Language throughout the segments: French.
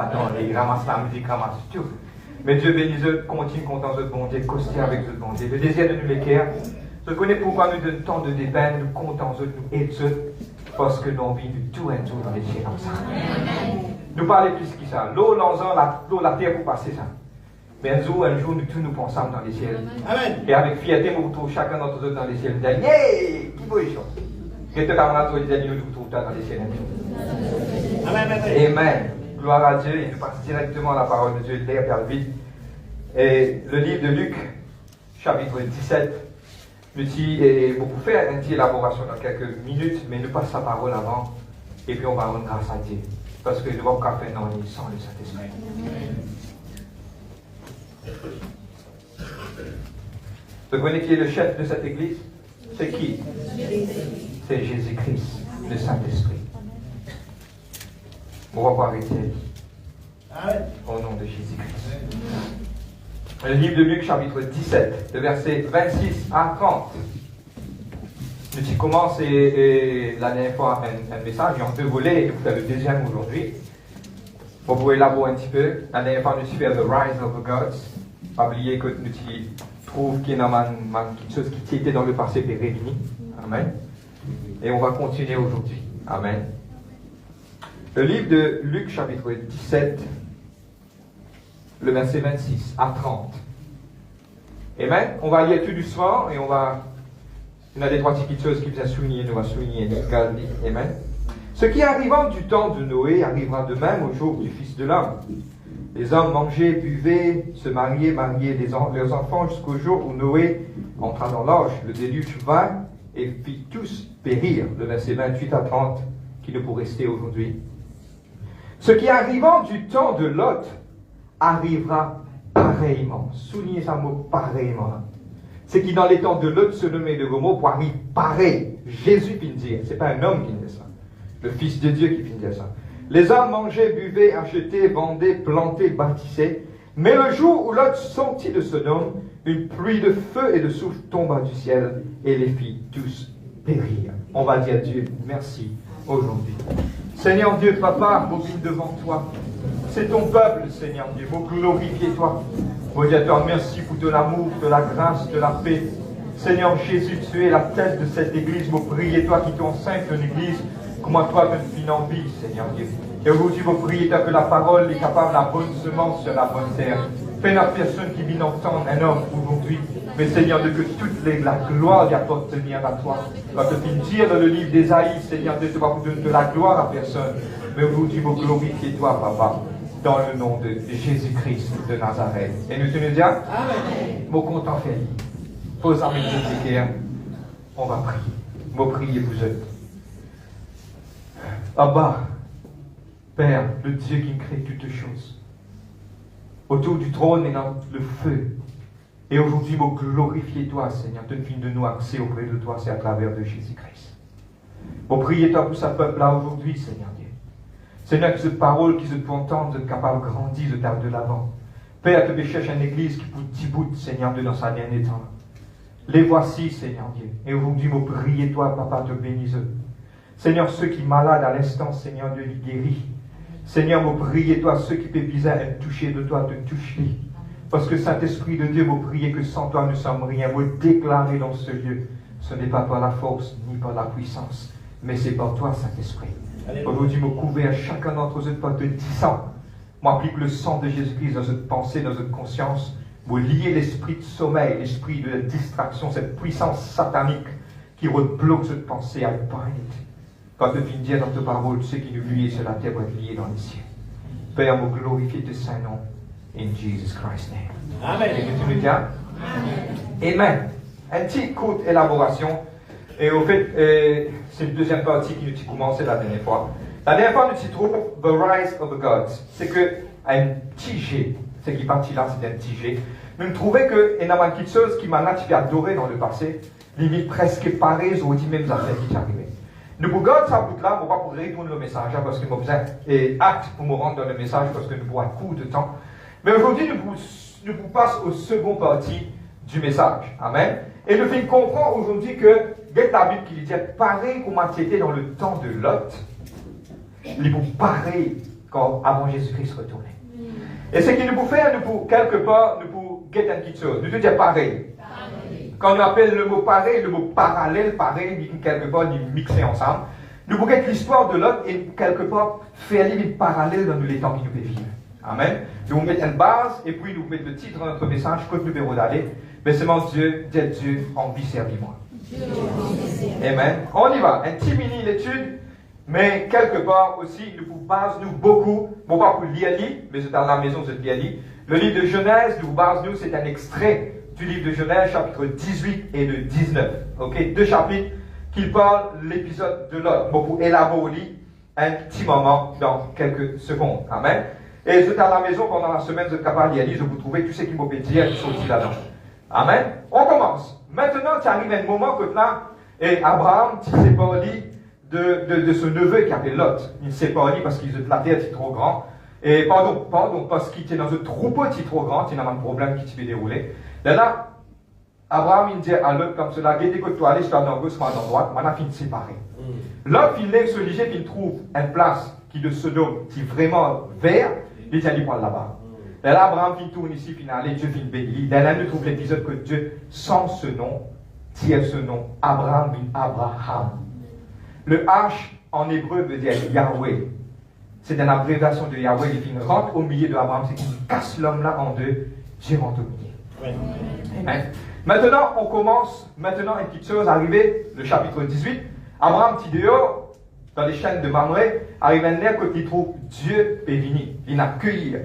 là-dedans, et ramasse la musique, ramasse tout. Mais Dieu bénisse eux, continue comptant eux, bon Dieu, coster avec eux, bon Dieu. Le désir de nous l'équerre, je connais pourquoi nous donnons tant de dépeine, nous comptons eux, nous aidons eux, parce que nous avons envie de tout et tout dans les cieux comme ça. Nous parlons plus que ça. L'eau, l'eau, la terre pour passer ça. Mais un jour, nous tous nous pensons dans les ciels. Amen. Et avec fierté, nous retrouvons chacun d'entre eux dans les ciels. Nous disons, yeah, qui veut les choses? Et tout camarade, nous disons, nous nous retrouvons dans les ciels. Amen. Amen. Gloire à Dieu. Et nous passons directement à la parole de Dieu, l'air vers le vide. Et le livre de Luc, chapitre 17, nous dit, et beaucoup faire une petite élaboration dans quelques minutes, mais nous passons la parole avant. Et puis on va rendre grâce à Dieu. Parce que nous ne pouvons pas faire non sans le Saint-Esprit. Vous connaissez qui est le chef de cette église? C'est qui? C'est Jésus-Christ, le Saint-Esprit. On va pas arrêter. Au nom de Jésus-Christ. Le livre de Luc, chapitre 17, de versets 26 à 30. Nous commençons la dernière fois un message, et en deux volets, et vous faites le deuxième aujourd'hui. Vous pouvez élaborer un petit peu. La dernière fois, nous avons fait The Rise of the Gods. Pas oublier que nous trouvons qu'il y a quelque chose qui était dans le passé est réuni. Amen. Et on va continuer aujourd'hui. Amen. Le livre de Luc, chapitre 17, le verset 26 à 30. Amen. On va lire tout doucement et on va. Il y a des trois petites choses qui viennent souligner, nous va souligner. Amen. Ce qui arriva du temps de Noé arrivera de même au jour du Fils de l'homme. Les hommes mangeaient, buvaient, se mariaient leurs enfants jusqu'au jour où Noé entra dans l'arche. Le déluge vint et fit tous périr. Le verset 28 à 30 qui ne peut rester aujourd'hui. Ce qui arriva du temps de Lot arrivera pareillement. Soulignez ça mot pareillement. Ce qui dans les temps de Lot se nommait de gros mots pour arriver pareil. Jésus vient dire. Ce n'est pas un homme qui dit ça. Le Fils de Dieu qui vient dire ça. Les hommes mangeaient, buvaient, achetaient, vendaient, plantaient, bâtissaient. Mais le jour où Lot sortit de Sodome, une pluie de feu et de souffle tomba du ciel et les fit tous périr. On va dire Dieu merci aujourd'hui. Seigneur Dieu, Papa, mobile devant toi. C'est ton peuple, Seigneur Dieu. Vous glorifiez-toi. Mon Dieu, toi, merci pour ton amour, de la grâce, de la paix. Seigneur Jésus, tu es la tête de cette église. Vous priez, toi qui t'enseignes ton église. Comment toi, tu vis en vie, Seigneur Dieu. Et aujourd'hui, vous priez que la parole est capable de la bonne semence sur la bonne terre. Fais la personne qui vient entendre un homme aujourd'hui. Mais Seigneur Dieu, que toute la gloire doit appartenir à toi. Quand tu viens dire dans le livre d'Ésaïe, Seigneur Dieu, tu vas vous donner de la gloire à personne. Mais aujourd'hui, vous glorifiez toi, Papa, dans le nom de Jésus-Christ de Nazareth. Et nous te nous disons, Amen. Mon content fait. Pose en musique, on va prier. Vous priez vous êtes. Abba, Père, le Dieu qui crée toutes choses. Autour du trône est dans le feu. Et aujourd'hui, vous glorifiez toi, Seigneur. Tu finis de nous accès auprès de toi, c'est à travers de Jésus-Christ. Vous priez toi pour ce peuple-là aujourd'hui, Seigneur Dieu. Seigneur, que cette parole qui se peut entendre, vous êtes capable de grandir, de taper de l'avant. Père, que tu cherches une église qui peut t'y Seigneur Dieu, dans sa dernière temps. Les voici, Seigneur Dieu. Et aujourd'hui, vous priez toi, Papa, te bénisse. Seigneur, ceux qui sont malades à l'instant, Seigneur Dieu, les guéris. Seigneur, vous priez, toi, ceux qui peuvent bizarre être touchés de toi, te touche-les. Parce que Saint-Esprit de Dieu, vous priez que sans toi, nous ne sommes rien. Vous déclarez dans ce lieu. Ce n'est pas par la force, ni par la puissance, mais c'est par toi, Saint-Esprit. Aujourd'hui, vous couvrez à chacun d'entre eux par te disant. Moi, applique le sang de Jésus-Christ dans cette pensée, dans cette conscience. Vous liez l'esprit de sommeil, l'esprit de distraction, cette puissance satanique qui rebloque cette pensée à bind. Quand tu viens dire dans ta parole, ceux qui nous lient sur la terre vont être liés dans les cieux. Père, vous glorifiez tes saints noms. In Jesus Christ's name. Amen. Et que tu nous dis, Amen. Une petite courte élaboration. Et au fait, c'est une deuxième partie qui nous a commencé la dernière fois. La dernière fois, nous trouvons The Rise of the Gods. C'est que, un petit G, c'est qui partie là, c'est un petit G. Nous trouvons qu'il y a quelque chose qui m'a adoré dans le passé, limite presque pareil aux 10 mêmes affaires qui sont arrivées. Nous pouvons garder ça bout là, on va pas retourner le message, parce que nous besoin hâte pour me rendre dans le message, parce que nous avons un coup de temps. Mais aujourd'hui, nous passons au second partie du message. Amen. Et nous finissons comprendre aujourd'hui que, dès la Bible qui dit pareil comme c'était dans le temps de Lot, il faut pareil quand avant Jésus-Christ retournait. Et ce qui nous peut faire, nous pour quelque part, nous pour guetter une petite chose. Nous te dire pareil. Quand on appelle le mot pareil, le mot parallèle, pareil, quelque part, ils mixés ensemble. Nous pouvons guetter l'histoire de l'autre et quelque part faire une parallèle dans les temps qui nous vivent. Amen. Nous mettons une base et puis nous mettons le titre de notre message, côté numéro d'aller. Mais seulement Dieu, Dieu, en vie, servis-moi. Amen. On y va. Un petit mini l'étude, mais quelque part aussi, nous pouvons base nous beaucoup, bon pas pour lire, mais c'est dans la maison, c'est lire. Le livre de Genèse, nous base nous, c'est un extrait du livre de Genèse, chapitre 18 et de 19. Ok, 2 chapitres qui parlent l'épisode de l'autre. Bon, pour élaborer un petit moment dans quelques secondes. Amen. Et je suis à la maison pendant la semaine, vous êtes capable d'y aller, je vous trouver tout ce qui m'a dire, qui sont là-dedans. Amen. On commence. Maintenant, tu arrives à un moment que là, et Abraham, tu s'est parlé de ce neveu qui appelle Lot. Il s'est parlé parce qu'il la terre est trop grand. Et pardon, parce qu'il était dans un troupeau qui est trop grand, il y a un problème qui s'est déroulé. Là, Abraham, il dit à Lot comme cela, guette que toi, allez, je t'en dans gauche, moi dans droite, maintenant, il s'est séparé. Lot, il lève ce léger, il trouve une place qui de Sodome, qui est vraiment vert, il dit, allez, prendre là-bas. Et là, Abraham finit tourne ici, finale, Dieu finit béni. Là, nous trouve l'épisode que Dieu, sans ce nom, tire ce nom, Abraham vient Abraham. Le H en hébreu veut dire Yahweh. C'est une abréviation de Yahweh. Il rentre au milieu d'Abraham, c'est qu'il casse l'homme-là en deux. Dieu rentre au milieu. Amen. Maintenant, on commence, une petite chose, arrivé, le chapitre 18. Abraham, petit dehors, dans les chaînes de Mamré, arrive un air quand il trouve Dieu est venu. Il a cueilli.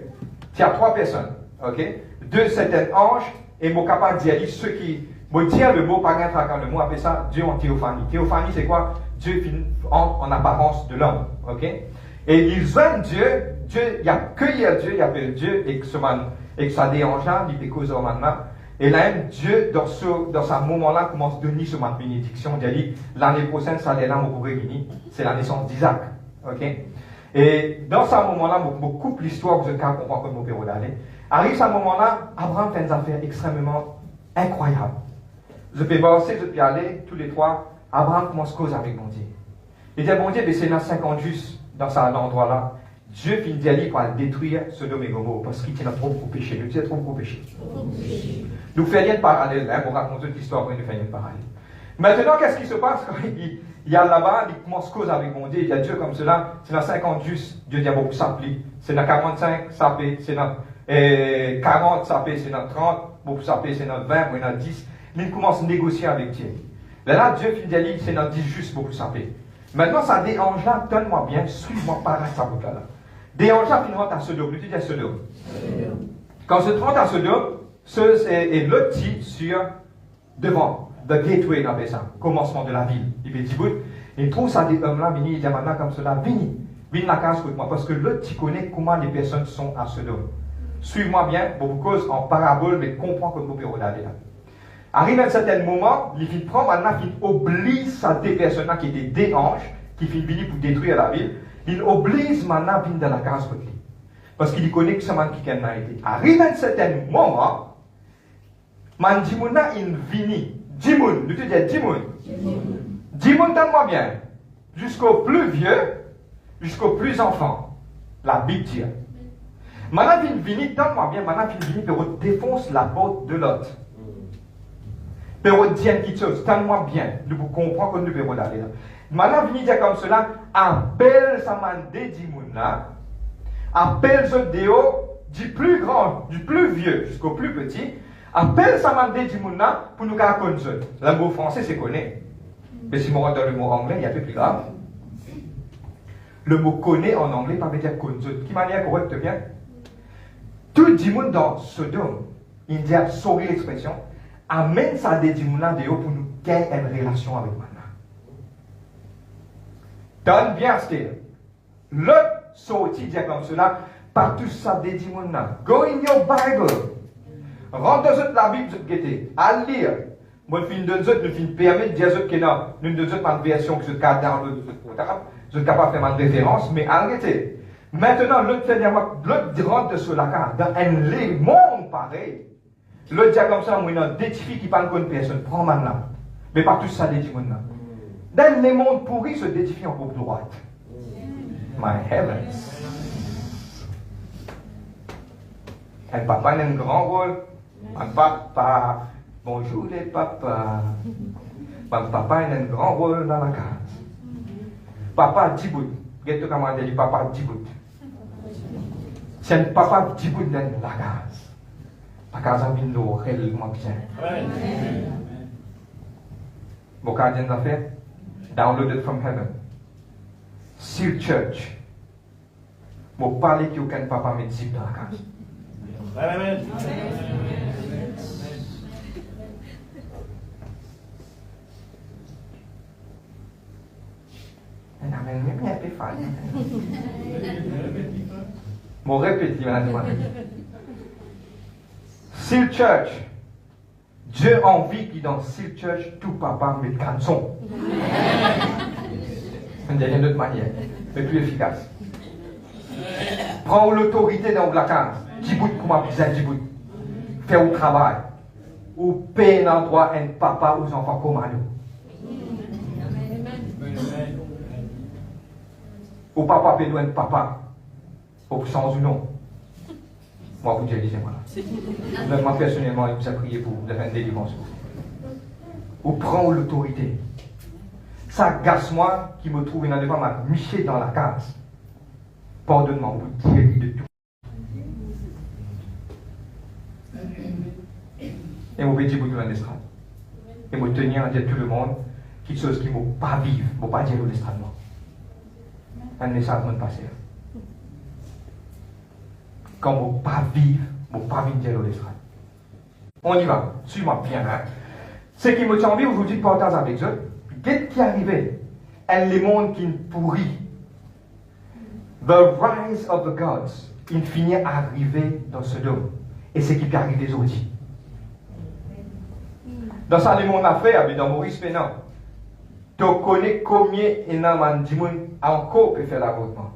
Il y a 3 personnes, ok? 2, c'est un ange, et mon capable d'y aller, ceux qui, bon, dire le mot, par exemple, quand le mot appelle ça, Dieu en théophanie. Théophanie, c'est quoi? Dieu en apparence de l'homme, ok? Et ils voient Dieu, il a cueilli à Dieu, il appelle Dieu, et que ça dérange là, il fait cause au maintenant. Et là, Dieu, dans ce moment-là, commence à donner ce moment de bénédiction. Il dit, l'année prochaine, ça est là, mon pourrait venir. C'est la naissance d'Isaac, ok? Et dans ce moment-là, je coupe l'histoire, vous avez comprendre comme mon père d'aller. Arrive ce moment-là, Abraham fait des affaires extrêmement incroyables. Je peux passer, je peux y aller, tous les 3. Abraham commence à causer avec mon Dieu. Il dit, bon Dieu, mais c'est dans 50 justes, dans cet endroit-là. Dieu finit d'aller pour détruire Sodome et Gomorrhe, parce qu'il tient trop gros péché. Nous tient trop gros péché. Nous faisons rien de parallèle, hein, pour raconter l'histoire, nous faisons rien de parallèle. Maintenant, qu'est-ce qui se passe quand il y a là-bas, il commence à causer avec mon Dieu, il y a Dieu comme cela, c'est dans 50 justes, Dieu dit, bon, ça plie. C'est dans 45, ça paie, c'est dans 40, ça paie, c'est dans 30, bon, ça paie, c'est dans 20, bon, dans 10. Il commence à négocier avec Dieu. Là, Dieu finit d'aller, c'est dans 10 justes, beaucoup ça paie. Maintenant, ça dérange là, donne-moi bien, suis-moi par là, ça boucle là. Dérange là, puis rentre à Sodome, tu dis à Sodome. Quand se rentre à Sodome, c'est le petit sur devant. The gateway, on appelle ça, commencement de la ville. Il fait 10 bouts. Il trouve ça des hommes là, il dit maintenant comme cela, viens la case pour moi, parce que l'autre, tu connais comment les personnes sont à Sodome. Suis-moi bien, beaucoup de causes en parabole, mais comprends que vous pouvez regarder là. Arrive à un certain moment, il prend maintenant, il oblige ça des personnes qui étaient des anges, qui finissent pour détruire la ville. Il oblige maintenant à venir dans la case pour lui. Parce qu'il connaît que ce man qui a été. Arrive à un certain moment, man Dimouna, il vient. Dimoun, nous te disons Dimoun. Dimoun, donne-moi bien. Jusqu'au plus vieux, jusqu'au plus enfant. La Bible dit. Maintenant, il vient, donne-moi bien, maintenant, il vient pour défoncer la porte de l'autre. Pour dire une petite chose, donne-moi bien. Nous comprenons que nous devons aller là. Maintenant, il dit comme cela, appelle sa man de Dimoun là. Appelle ce déo du plus grand, du plus vieux jusqu'au plus petit. Appelle ça mandé du monde pour nous faire connaître. Le mot français, c'est connaît. Mais si on rentre dans le mot anglais, il y a un peu plus grave. Le mot connaît en anglais, ça veut dire connaître. Qui manière correcte bien? Tout le monde dans Sodome, il dit, sorry l'expression, amène ça des dimouna de haut pour nous gagner une relation avec moi. Donne bien ce qu'il y a. Le sorti dit comme cela, partout ça des dimouna. Go in your Bible. Rentre dans la Bible, vous êtes à lire. Moi, je finis de nous finis permettre de dire que non, nous de pas une version que je garde dans le je suis capable de faire une référence, mais arrêtez. Maintenant, l'autre rentre sur la carte, dans un monde pareil. L'autre dit comme ça, moi, des filles qui parlent comme personne, prends maintenant. Mais pas tout ça, des dimouna. Dans les mondes pourris se dédifient en groupe droite. My heavens. Un papa a un grand rôle. Un papa, bonjour les papas. Un papa a un grand rôle dans la case. Papa Djibout. Qu'est-ce que dit papa Djibout? C'est un papa Djibout dans la case. La case a mis l'eau réellement bien. Vos gardiens d'affaires, downloaded from heaven. Seal Church. Vous parlez qu'il n'y a aucun papa médecin dans la case. Amen. Amen. Mon répétit, madame. Seal Church. Dieu a envie qu'il dans Seal Church, tout papa met canson. Il y a une autre manière, mais plus efficace. Prends l'autorité dans la case. Djibout, comment bizarre Djibout. Fais au travail. Ou paye dans le droit un papa aux enfants comme nous. Ou papa paye un papa. Au sens ou non. Moi, vous disais voilà. Moi, personnellement, il vous a prié pour vous, faire une délivrance. Ou prends l'autorité. Ça gasse-moi qui me trouve dans le ma miché dans la case. Pardonne-moi, vous dites de tout. Et vous pouvez vous dans l'estrade. Et vous tenir en dire tout le monde quelque chose qui ne va pas vivre, ne va pas dire l'estrade. Un message de passer. Quand vous ne pas vivre, vous ne pas dire l'estrade. On y va, suis-moi bien. Hein? Ce qui me tient envie aujourd'hui de partager avec eux, qu'est-ce qui est arrivé? Et les mondes qui pourrit. The rise of the gods, il finit à arriver dans ce dôme. Et c'est ce qui peut arriver aujourd'hui. Dans ça, les mondes a fait, dans Maurice Pénan, tu connais combien il y a de gens encore peut faire l'avortement.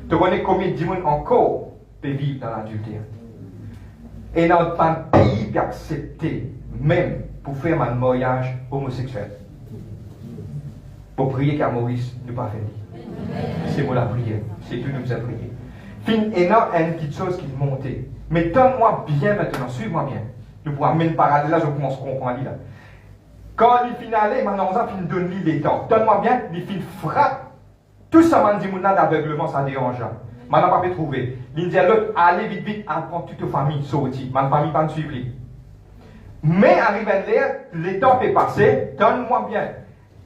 Tu connais combien de gens encore peut vivre dans l'adultère. Et dans un pays qui accepte même pour faire un mariage homosexuel. Pour prier qu'à Maurice ne pas faire. C'est pour la prière. C'est tout nous a prié. Fin, et là, il y a une petite chose qui est montée. Mais donne-moi bien maintenant, suive-moi bien. Nous pourrons même parler là, je commence à comprendre là. Quand il finit aller, maintenant on a fini de donner les temps. Donne-moi bien, il finit frappe. Tout ça m'a dit, mon d'aveuglement, ça dérange. Maintenant, pas pu trouver. Il dit à l'autre, allez vite, vite, apprends toute ta famille, sorti. Ma famille pas suivre. Mais arrivé là, les temps est passé, donne-moi bien.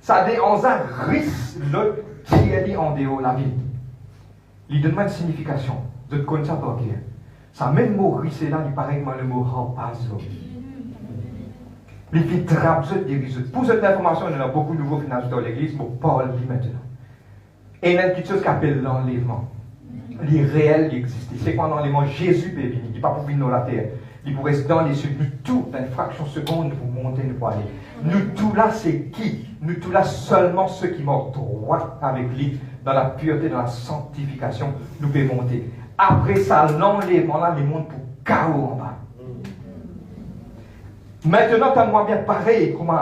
Ça dérange un risque, l'autre qui est en dehors de la vie. Il donne-moi une signification. Je te connais ça pour qui. Ça même mot risque là, il paraît que le mot rapazo. Les filles drapent des risques. Pour cette information, il y a beaucoup de nouveaux financeurs dans l'église, mais Paul dit maintenant. Et il y a une petite chose qui appelle l'enlèvement. Les réels, il existe. C'est quoi l'enlèvement? Jésus peut venir. Il n'est pas pour venir dans la terre. Il pour rester dans les cieux. Nous tout, dans une fraction de seconde, pour monter, nous pour aller. Nous tout là, c'est qui? Nous tout là, seulement ceux qui mordent droit avec lui, dans la pureté, dans la sanctification, nous pouvons monter. Après ça, l'enlèvement là, les mondes pour chaos en bas. Maintenant, t'as-moi bien pareil, comment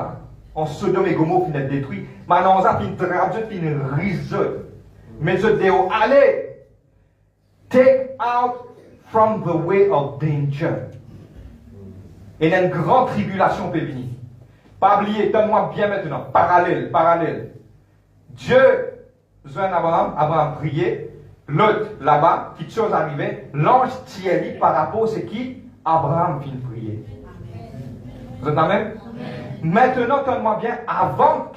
en Sodome et Gomorrhe finit détruit. Maintenant, on a une traduction, une risette. Mais je dis, allez, take out from the way of danger. Et il y a une grande tribulation peut venir. Pas oublier, donne-moi bien maintenant, parallèle. Dieu, besoin d'Abraham, Abraham priait, l'autre là-bas, quelque chose arrivait, l'ange Thierry par rapport à ce qui Abraham vient prier. Vous êtes même? Maintenant, donne-moi bien, avant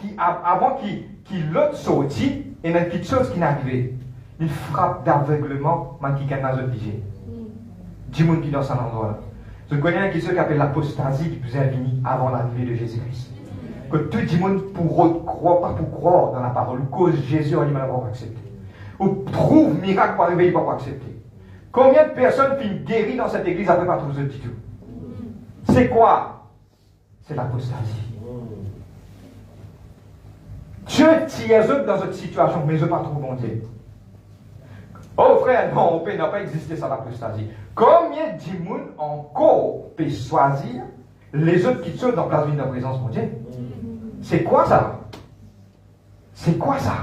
qu'il l'autre sorti, il y a quelque chose qui est arrivé. Il frappe d'aveuglement, mais qui gagne dans le digé. Dis-moi qui dans cet endroit-là. Je connais quelque chose qui appelle l'apostasie qui vous est venue avant l'arrivée de Jésus-Christ. Que tout le monde pour croire, pas pour croire dans la parole, cause Jésus on va pas accepter. Ou prouve miracle pour arriver, il va pas accepter. Combien de personnes finissent guéries dans cette église après pas trouver du tout? C'est quoi? C'est l'apostasie. Dieu tire dans cette situation, mais je ne pas trop bon Dieu. Oh frère, non, on peut n'a pas existé sans l'apostasie. Combien de gens encore peuvent choisir les autres qui sont dans la place de la présence de Dieu? C'est quoi ça? C'est quoi ça?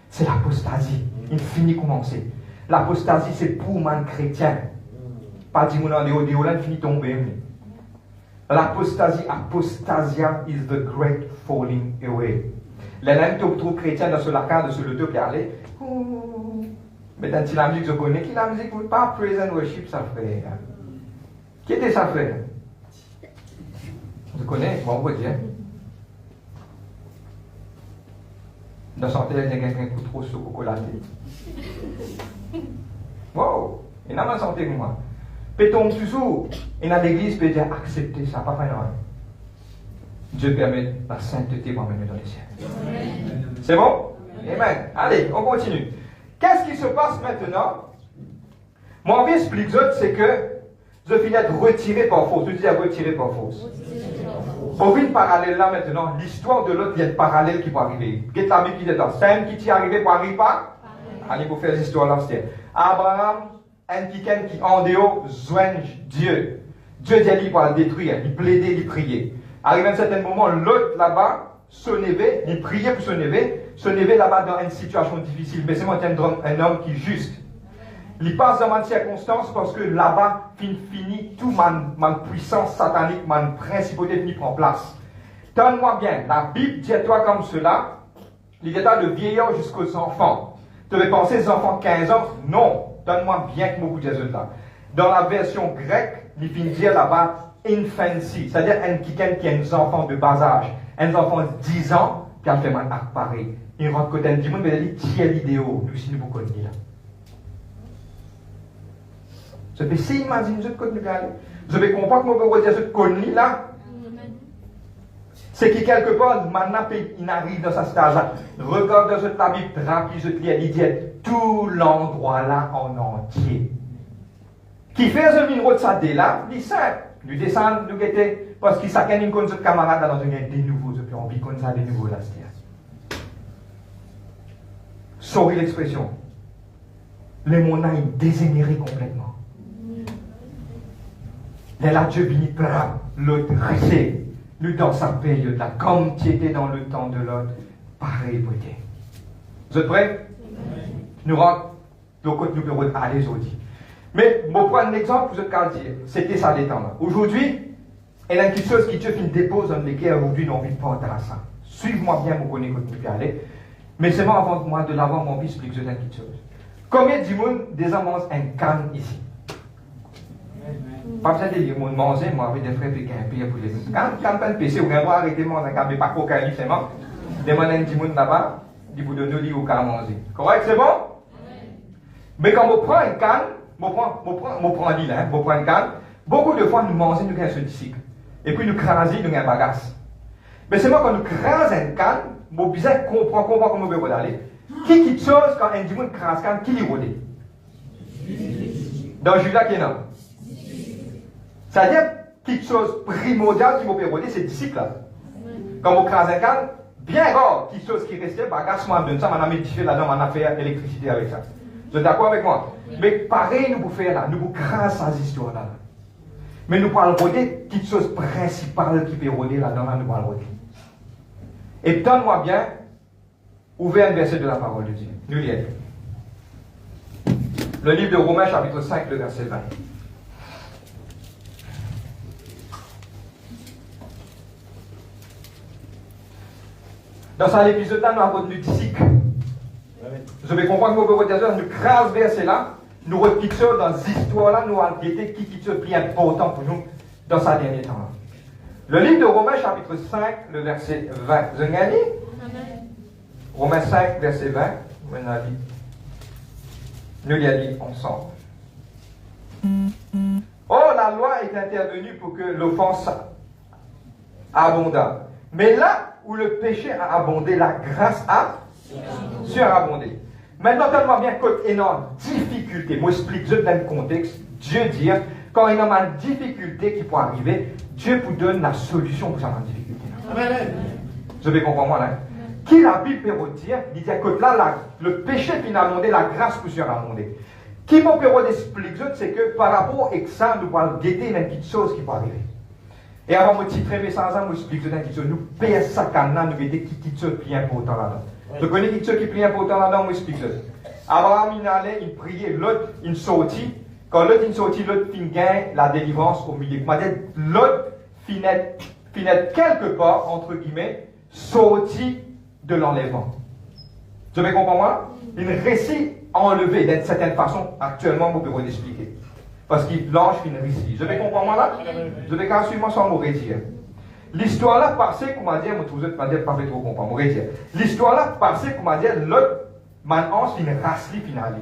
C'est l'apostasie. Il finit commencer. L'apostasie, c'est pour un chrétien. pas dit mon andéo, déo là, finit tomber. Apostasia is the great falling away. Les gens qui trouvent chrétiens dans ce lacan de ce loto qui allait, mais dans la musique, je connais, qui la musique, pas praise and worship, ça fait. Qui était ça fait? Je connais, bon, on va dire. Dans son télé, il y a quelqu'un qui trop sur cocolaté. Wow, il n'a pas santé que moi. Péton toujours, et dans l'église, peut dire accepter ça, pas faire rien. Dieu permet la sainteté pour mener dans les ciels. C'est bon? Amen. Allez, on continue. Qu'est-ce qui se passe maintenant? Mon vie explique, c'est que je finis d'être retiré par force. Tu dis retiré par force. On vit une parallèle là maintenant. L'histoire de l'autre, il y a une parallèle qui peut arriver. Qu'est-ce que la Bible qui est dans scène qui t'y arrive pour arriver pas? Allez, pour faire l'histoire là, c'est Abraham, un qui en dehors, joignent Dieu. Dieu dit qu'il va le détruire. Il plaidait, il priait. Arrivé à un certain moment, l'autre là-bas, Sonévé, il priait pour Sonévé là-bas dans une situation difficile. Mais c'est moi un homme qui est juste. Il passe dans ma circonstance parce que là-bas, fini tout ma puissance satanique, ma principauté fini prend place. Donne-moi bien, la Bible dit à toi comme cela, il est de vieillard jusqu'aux enfants. Tu devais penser aux enfants de 15 ans? Non. Donne-moi bien que vous dites là. Dans la version grecque, il finit dire là-bas infancy, c'est-à-dire un qui a des enfants de bas âge, un enfant de 10 ans, qui a fait un acte pareil. Il rentre côté un dimanche, mais il dit, tiens l'idéo, nous si nous vous connaissons là. Je vais essayer d'imaginer ce que nous allons. Je vais comprendre que vous dire ce que nous là. C'est que quelque part, maintenant, il arrive dans sa stage là. Regarde dans la Bible, rapide, il dit tout l'endroit là en entier. Qui fait un numéro de sa dé là, il simple. Nous descendons, nous guettons, parce qu'il s'acquiert une conne de camarade dans un des nouveaux, et puis on vit comme ça des nouveaux là. Sorry l'expression. Les monailles déshénérés complètement. Les là, Dieu bénit, l'autre dressé. Nous dans sa période là, comme tu étais dans le temps de l'autre, pareil pour toi. Vous êtes prêts? Nous rentrons, le côté nous pouvons aller aujourd'hui. Mais, je vais prendre un exemple, vous êtes dire, c'était ça les temps là. Aujourd'hui, il y a quelque chose qui Dieu dépose dans les guerres aujourd'hui, dans vie pas intéressant. Suivez-moi bien, vous connaissez que vous aller. Mais c'est moi avant moi de l'avant, mon vie explique une petite chose. Combien de monde des hommes mangent un canne ici? Pas besoin de dire, moi, manger, moi, avec des frères qui ont un pays pour les autres. Quand un PC, vous allez arrêter mon canne, mais pas cocaïne, c'est moi. Demandez un petit monde là-bas, il vous donne lui au canne manger. Correct, c'est bon? Mais quand on prend un canne, on prend un lit, on prend un canne, beaucoup de fois nous mangeons, nous avons ce disque. Et puis nous crasons, nous avons un bagasse. Mais c'est moi quand nous crasons un canne, mon bizarre comprend comment on veut aller. Qui quitte chose quand un dimanche crase canne, qui l'y rôde? Dans Judas qui est là. C'est-à-dire, quelque chose primordial qui m'a rôder, c'est disciple là. Quand on crase un canne, bien rare, quelque chose qui restait, bagasse, moi, donne ça, on a mis là-dedans, on a fait l'électricité avec ça. Vous êtes d'accord avec moi? Mais pareil, nous pouvons faire là, nous pouvons grâce à cette histoire-là. Mais nous parlons de quelque chose principale qui peut rôder là-dedans, nous parlons de. Et donne-moi bien, ouvrez un verset de la parole de Dieu. Nous lisons. Le livre de Romains, chapitre 5, le verset 20. Dans cet épisode-là, nous avons le disciple. Je vais comprendre que vous nous crase verset là, nous repiquons dans cette histoire-là, nous avons été qui est le plus important pour nous dans ce dernier temps. Le livre de Romains, chapitre 5, le verset 20. Vous avez gagné? Romains 5, verset 20. Nous l'y allons ensemble. Oh, la loi est intervenue pour que l'offense abondât. Mais là où le péché a abondé, la grâce a surabondé. Maintenant, tellement bien qu'il y a une difficulté. Moi, j'explique juste dans le contexte. Dieu dit, quand il y a une difficulté qui peut arriver, Dieu vous donne la solution pour cette difficulté. Amen. Je vais comprendre moi là. Qui la Bible peut dire, il dit que là, le péché qui a abondé, la grâce peut surabonder. Qui mon père explique, c'est que par rapport à ça, nous allons guetter une petite chose qui peut arriver. Et avant de titrer mes sans ans, je explique une petite chose. Nous payons ça quand nous guetter qui petite chose qui est important là-dedans. Je connais quelque chose qui est plus important là-dedans, je explique ça. Abraham, il allait, il priait, l'autre, il sortit, Quand l'autre est sorti, l'autre fin gagne la délivrance au milieu. L'autre finit quelque part, entre guillemets, sorti de l'enlèvement. Tu me comprends moi? Une récit enlevé d'une certaine façon, actuellement, vous pouvez l'expliquer. Parce que l'ange finit récit. Je me comprends moi là? Je vais quand suivre sans mourir dire. L'histoire là passée, comment dire, je trouve pas fait trop comprendre. L'histoire là passée, comment dire, l'autre, man ange finit race finale.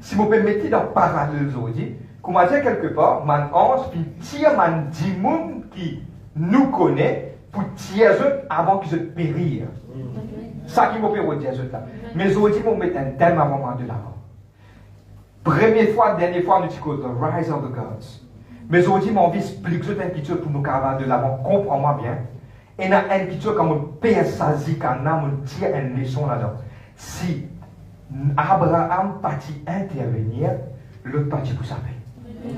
Si vous pouvez mettre dans parallèle aujourd'hui, comment dire quelque part, man ange finit tire man dimoun qui nous connaît pour tirer avant qu'ils se périssent. Ça qui m'a fait dire là. Mais aujourd'hui, on met un thème à un moment de l'avant. Première fois, dernière fois, nous disons The Rise of the Gods. Mais aujourd'hui, mon vie explique tout un petit peu pour nous caravane de l'avant. Comprends-moi bien. Et il y a un petit peu comme on perd sa zik, on tire une leçon là-dedans. Si Abraham partit intervenir, l'autre partit pour sa paix.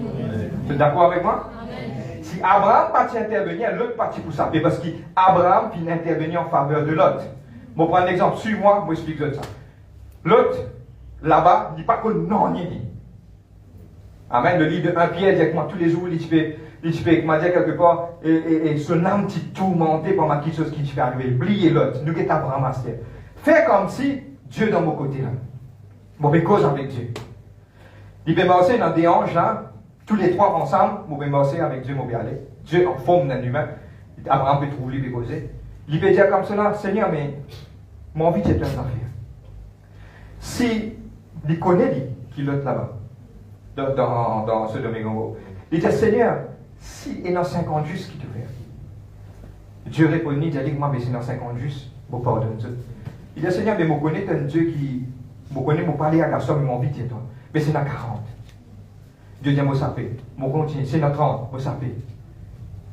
Tu es d'accord avec moi? Si Abraham partit intervenir, l'autre partit pour sa paix. Parce qu'Abraham finit intervenir en faveur de l'autre. Je vais prendre un exemple. Suis-moi, je explique ça. L'autre, là-bas, il dit pas que non, il dit. Amen. Le livre de 1 Pierre dit avec moi tous les jours, il dit m'a dit quelque part, et son âme t'y tourmenté par ma quelque chose qui te fait arriver. Oubliez l'autre. Nous qui sommes Abraham à terre. Fais comme si Dieu dans mon côté là. Bon, mais cause avec Dieu. Il peut marcher dans des anges là, tous les trois ensemble, je vais marcher avec Dieu, je vais aller. Dieu en forme d'un humain. Abraham peut trouver, il peut causer. Il peut dire comme cela, Seigneur, mais mon vie, c'est plein d'affaires. Si il connaît qui l'autre là-bas, dans ce domaine, il dit, Seigneur, si il y a 50 justes qui te fait, Dieu répondit, il dit, moi, mais c'est dans 50 justes, je pardonne Dieu. Il dit, Seigneur, mais je connais un Dieu qui, je connais, je parler à la somme, mon vie, c'est toi. Mais c'est dans 40. Dieu dit, moi, ça fait. Je continue, c'est dans 30, moi, ça fait.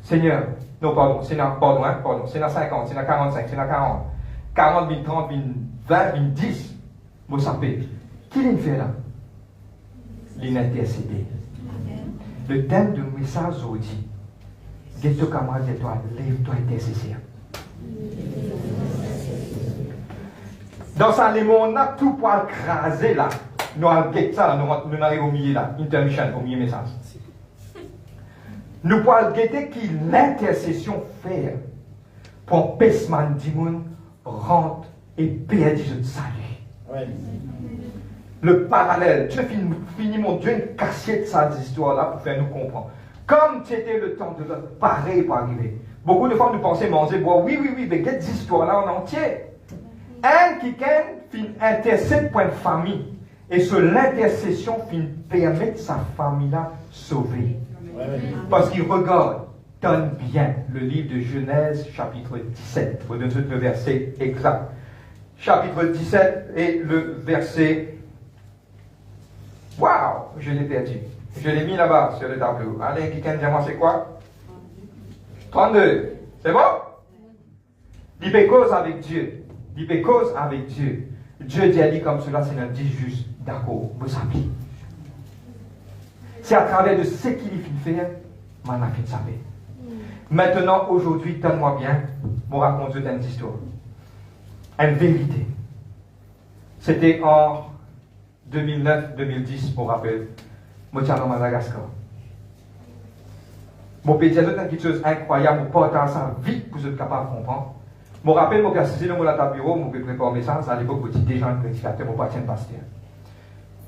Seigneur, non, pardon, c'est dans, c'est dans 50, c'est dans 45, c'est dans 40. 40, 30, 20, 10, moi, ça fait. Qui l'a fait là? L'intercédé. Le thème de message aujourd'hui, dis-toi camarade, dis-toi, lève-toi intercesseur. Dans ça, les mondes, tout pour écraser là. Nous allons ça, nous arrivons au milieu là, intermission, au milieu message. Nous pouvons guetter qui l'intercession fait pour empêcher les gens rentre et perdre le salut. Le parallèle, Dieu finit mon Dieu une cassette de cette histoire-là pour faire nous comprendre. Comme c'était le temps de l'autre, pareil pour arriver. Beaucoup de fois nous pensons, manger, boire, oui, mais cette histoire-là en entier. Un qui fin intercède pour une famille. Et sur l'intercession, fin permettre sa famille-là sauver. Parce qu'il regarde, donne bien le livre de Genèse, chapitre 17. Vous donner le verset exact. Chapitre 17 et le verset. Waouh, je l'ai perdu. Je l'ai mis là-bas sur le tableau. Allez, quelqu'un dit moi c'est quoi? 32. C'est bon? Il fait cause avec Dieu. Il fait cause avec Dieu. Dieu dit comme cela, c'est un dit juste. D'accord, vous savez. C'est à travers de ce qu'il fait faire, m'en a fait savoir. Maintenant, aujourd'hui, donne-moi bien, je raconte une histoire. Une vérité. C'était en 2009-2010, pour rappel. Je suis à Madagascar. Je peux dire quelque chose d'incroyable, je partage ça vite pour être capable de comprendre. Je me rappelle, je suis assisté dans mon bureau, je prépare un message. À l'époque, je suis déjà un prédicateur, je ne suis pas un pasteur.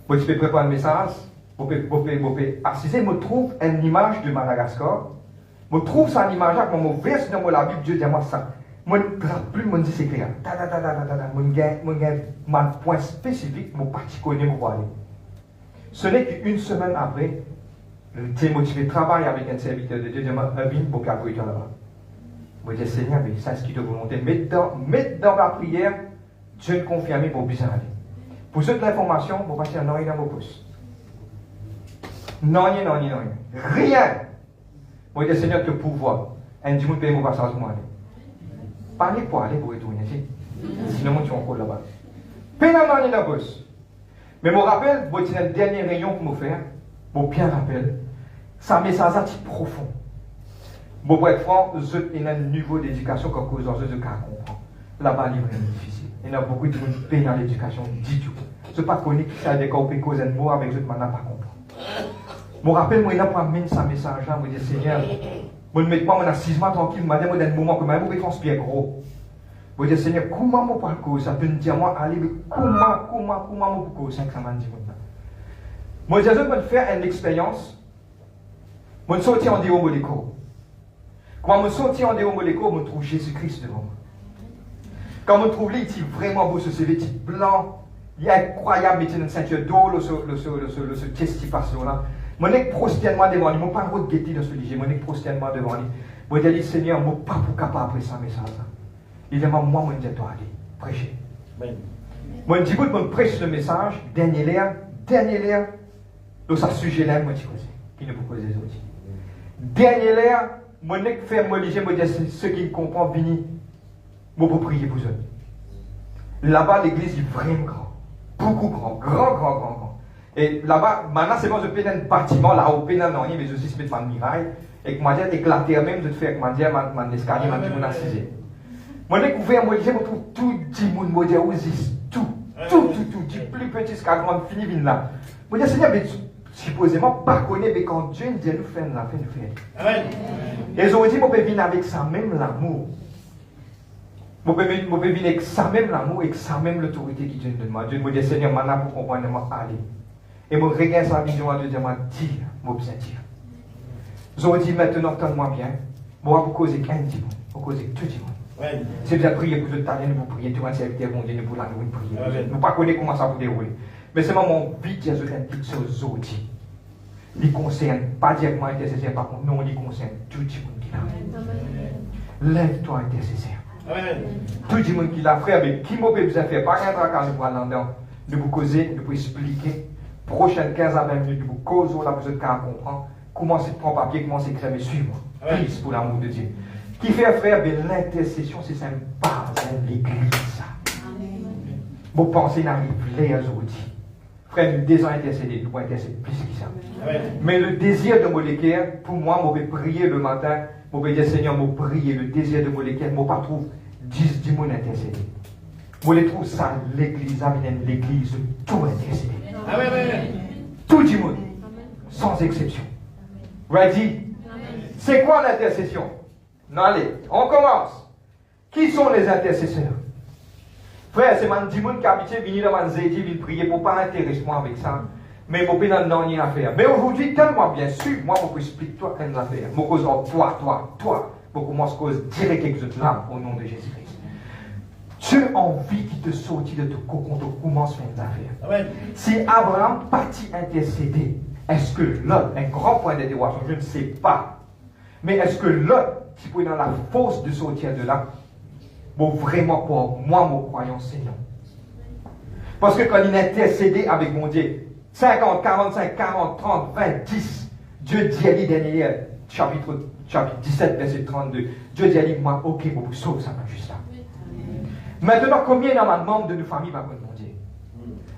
Je peux préparer un message, je peux assister, je trouve une image de Madagascar. Je trouve cette image-là, quand je verse dans la Bible, Dieu dit moi ça. Je ne trappe plus, je dis c'est clair. Je gagne un point spécifique, je particulier, je aller. Ce n'est qu'une semaine après, je motivé travail avec un serviteur de Dieu, je me dis, pour qu'il y ait là-bas. Je dis, Seigneur, mais ça, c'est ce qui te volonté. Mettre dans la prière, Dieu te confirme pour bien aller. Pour cette information, vous passez un oreille dans vos pouces. Non. Rien. Moi, je dis, Seigneur, que pouvoir. Un dimanche, je paye mon passage pour moi. Parlez pour aller pour retourner ici. Sinon, tu es encore là-bas. Paye non dans la pouce. Mais je me rappelle, c'est une dernière réunion pour me faire. Je me bien rappelle. Ça message est profond. Je peux être franc, il y a un niveau d'éducation que vous avez comprendre. Là-bas, il est difficile. Il y a beaucoup de gens qui payent dans l'éducation du tout. Je ne sais pas connu qui ça des cas cause un mot avec eux, je ne pas comprendre. Je me rappelle, moi, il a pas amené ça message là, je me dis, Seigneur, je ne mets pas mon assisement tranquille, je me dis, dans un moment que je vais transpirer gros. Je me dis, Seigneur, comment je peux cause ça peut me dire, moi, allez, mais comment je peux cause ça que ça m'a dit. Moi, je vais faire une expérience. Je vais sortir en dehors de l'école. Quand je sortis en dehors de l'école, je trouve Jésus-Christ devant moi. Quand je trouve lui, il est vraiment beau, ce vêtu blanc, il est incroyable, il est une ceinture d'eau, qu'est-ce qui passe là. Je suis prosternement devant lui, je ne pas regretter dans ce lit, je suis prosternement devant lui. Je dis, Seigneur, je ne suis pas capable après ça message. Il dit, moi, je dis, toi, allez, prêcher. Moi, je dis, je prêche le message, dernier l'air, donc ça sujet là, moi, je dis, il ne peut pas les autres. Dernier l'air, moi, je fais moi, je dis, ceux qui comprennent, venez, je peux prier pour eux. Là-bas, l'église est vraiment grand. Beaucoup grand. Et là-bas, maintenant, c'est bon, je peux un bâtiment, là, au pénal, non, mais je suis se mettre en miraille, et que moi, j'ai éclaté même, je te fais, comment dire, mon escalier, mon petit assisé. Moi, j'ai découvert, moi, je trouve tout, dit, moi, j'ai osé, tout, du plus petit jusqu'à grand, fini, vine là. Moi, j'ai Seigneur, mais supposément, pas connaître, mais quand Dieu nous dit, nous fait, nous fait. Amen. Et ils ont dit, moi, je peux venir avec ça, même l'amour. Je peux venir avec ça, même l'amour, avec ça, même l'autorité qui Dieu nous donne. Dieu me dit, Seigneur, maintenant, pour comprendre, moi, allez. Et je regarde sa vision à Dieu, je dis, je bien dire. Ils ont dit, maintenant, entends-moi bien. Moi, pour causer qu'un petit monde, pour causer tout le monde. Si vous avez prié pour tout le temps, vous priez, tout le monde, c'est bon Dieu, nous pour la nous prier. Nous ne pas connaître comment ça vous déroule. Mais c'est mon but, Dieu, je dis, sur les autres. Il concerne, pas directement intercesseur, par contre, non, il concerne tout le monde qui l'a. Lève-toi, intercesseur. Tout le monde qui l'a, frère, mais qui m'a besoin de faire, pas qu'un tracas, nous pour là-dedans, de vous causer, de vous expliquer. Prochaine 15 à 20 minutes, de vous causer, là, vous êtes qu'à comprendre. Commencez à prendre papier, commencez à écrire, mais suivez-moi. Please, pour l'amour de Dieu. Qui fait, frère, l'intercession, c'est un pas de l'église. Vos pensées n'arrivent les autres. Frère, nous désirons intercéder, nous pouvons intercéder plus que ça. Mais le désir de molécaire, pour moi, je vais prier le matin, je vais dire, Seigneur, je vais prier le désir de molécaire, je ne vais pas trouver 10 démons intercédés. Je les trouve ça, l'église, l'église, tout intercédé. Tout le monde, sans exception. Ready? C'est quoi l'intercession? Non, allez, on commence. Qui sont les intercesseurs? Frère, c'est mon dimoun qui habite, venir dans mon zédi, venir prier pour pas intéresser moi avec ça. Mais je ne peux pas dans rien à faire. Mais aujourd'hui, tellement bien sûr, moi, je peux expliquer toi qu'est-ce à faire. Je cause toi. Je commence à cause direct avec cette lame au nom de Jésus-Christ. Dieu a envie qu'il te sorte de ton cocon, tu commences à faire des affaires. Si Abraham partit intercéder, est-ce que Lot, un grand point d'interrogation, je ne sais pas. Mais est-ce que Lot, qui peut dans la force de sortir de là, bon, vraiment pour moi, mon croyant, c'est non. Parce que quand il intercédé avec mon Dieu, 50, 45, 40, 30, 20, 10, Dieu dit à lui dernier, chapitre 17, verset 32, Dieu dit à lui, moi, ok, vous sauve ça, juste là. Maintenant, combien dans ma membre de nos familles va mon Dieu?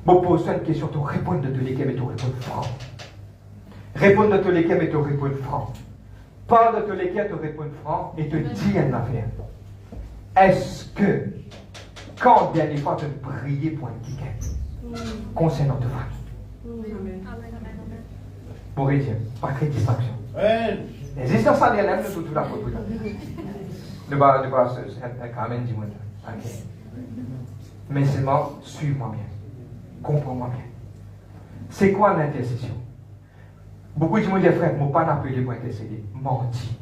Je pose une question, tu réponds de tous lesquels, mais tu réponds franc. Réponds de tous lesquels, mais tu réponds franc. Parle de tous lesquels, tu réponds franc, et te dis une affaire. Est-ce que, quand dernière fois tu as prié pour un quelqu'un, concernant ta famille? Pour dire, pas créer distraction. L'existence ça d'elle-même, nous tout la faute. Ne pas, c'est quand même du monde. Mais seulement, suis-moi bien. Comprends-moi bien. C'est quoi l'intercession? Beaucoup de gens disent, frère, je ne pas appelé pour intercéder. Menti.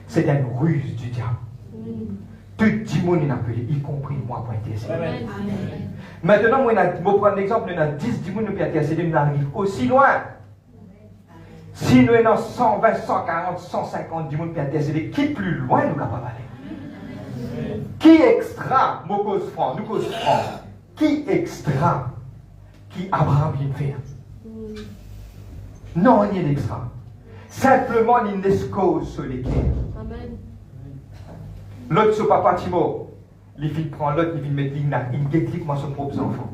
C'est une ruse du diable. Tout le monde est appelé, y compris moi, pour intercéder. Maintenant, moi, je prends l'exemple, nous avons 10 démons pour intercéder, nous arrivons aussi loin. Si nous avons 120, 140, 150 démons pour intercéder, qui plus loin nous capables d'aller? Qui extra, nous cause franc, qui extra, qui Abraham vient faire? Non, il y a l'extra. Simplement, il ne se cause sur les quais. L'autre, ce papa Timo, il prend l'autre, il mettre il déclique moi son propre enfant.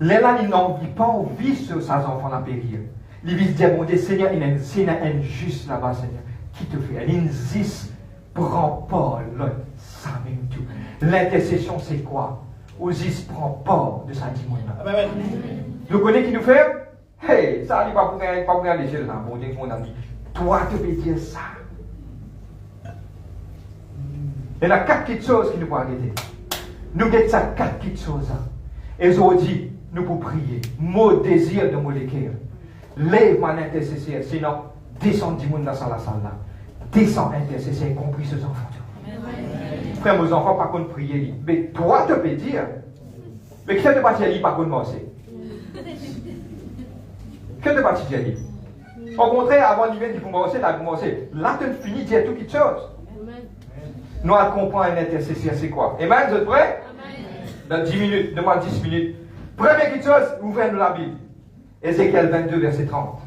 Là, il n'en vit pas envie sur ses enfants la périr. Il vit dire, mon Dieu, Seigneur, il y a un injuste là-bas, Seigneur. Qui te fait? Il insiste, prends pas l'autre, ça même tout. L'intercession, c'est quoi? Osis prend pas de sa dimon. Vous connaissez qui nous fait? Hey, ça n'est pas pour regarder chez le temps. Bon Dieu, mon ami, toi, tu peux dire ça. Il y a 4 petites choses qui nous peuvent arrêter. Nous avons ça 4 petites choses. Et aujourd'hui, nous pouvons prier. Mot désir de mon cœur. Lève mon intercesseur. Sinon, descends du monde dans la salle là. Descends intercesseur, y compris ces enfants. Frère, mes enfants, par contre, prier. Mais toi, tu peux dire. Mais qui te parti à par contre, moi que te parti à dire? Au contraire, avant l'hiver, il faut commencer, là, là, tu finis de dire toutes les choses. Nous allons comprendre un intercesseur, c'est quoi? Amen, vous êtes prêts? Dans 10 minutes, demande 10 minutes. Première petite chose, ouvrez-nous la Bible. Ézéchiel 22, verset 30.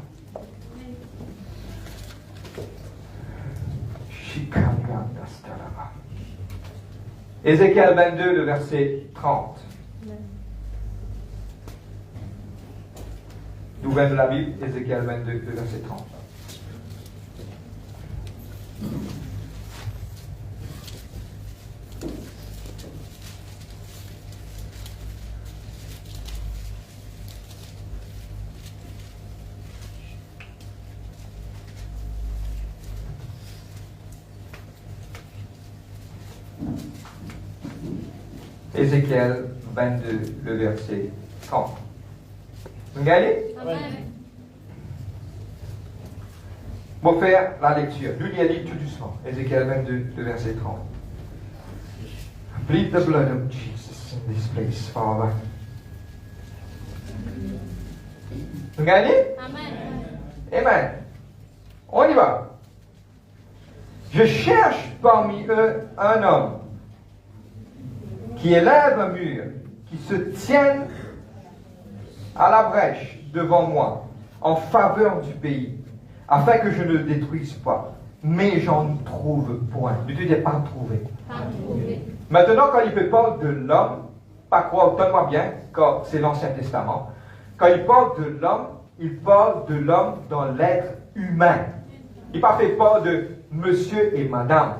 Ézéchiel 22, le verset 30. Ouvrez-nous la Bible, Ézéchiel 22, le verset 30. Ézéchiel 22, le verset 30. Vous regardez? Bon, faire la lecture. Nous y allons tout doucement. Ézéchiel 22, le verset 30. Plead the blood of Jesus in this place, Father. Vous regardez? Amen. On y va. Je cherche parmi eux un homme qui élève un mur, qui se tienne à la brèche devant moi, en faveur du pays, afin que je ne le détruise pas. Mais j'en trouve point. Ne te dis pas trouver. Maintenant, quand il parle de l'homme, pas quoi, donne-moi bien, quand c'est l'Ancien Testament, quand il parle de l'homme, il parle de l'homme dans l'être humain. Il n'a pas fait part de monsieur et madame.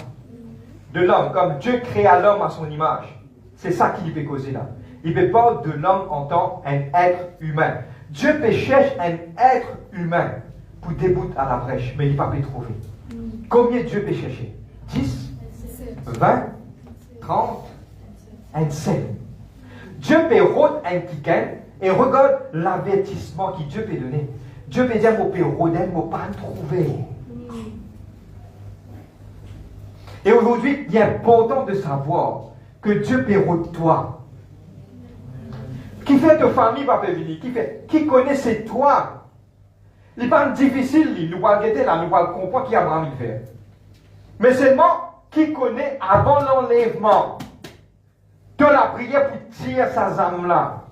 De l'homme, comme Dieu créa l'homme à son image. C'est ça qu'il peut causer là. Il peut parler de l'homme en tant qu'être humain. Dieu peut chercher un être humain pour débouter à la brèche, mais il ne va pas trouver. Combien Dieu peut chercher? 10, 20, 30, 27. Dieu peut rôder un quelqu'un et regarde l'avertissement que Dieu peut donner. Dieu peut dire, je peux rôder, je ne peux pas trouver. Et aujourd'hui, il est important de savoir que Dieu peut rôder toi. Qui fait ta famille va venir? Qui connaît c'est toi? Il n'est pas difficile, nous va guetter là, nous va comprendre qui Abraham il fait. Mais seulement qui connaît avant l'enlèvement de la prière pour tirer sa âme là.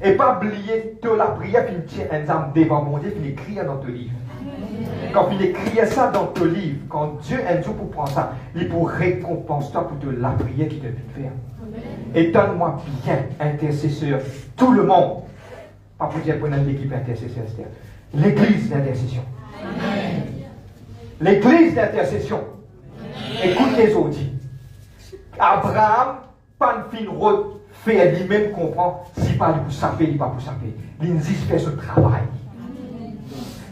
Et pas oublier de la prière pour tirer une âme devant mon Dieu, puis écrire dans ton livre. Quand il écrit ça dans ton livre, quand Dieu un jour pour prendre ça, il pour récompenser toi pour de la prière qu'il devait faire. Et donne-moi bien, intercesseur, tout le monde. Pas pour dire pour l'équipe intercesseur, l'église d'intercession. L'église d'intercession. Écoute les autres. Abraham, pas une fine route, fait lui-même comprendre, si pas pour saper, il pas pour saper. L'insis fait ce travail.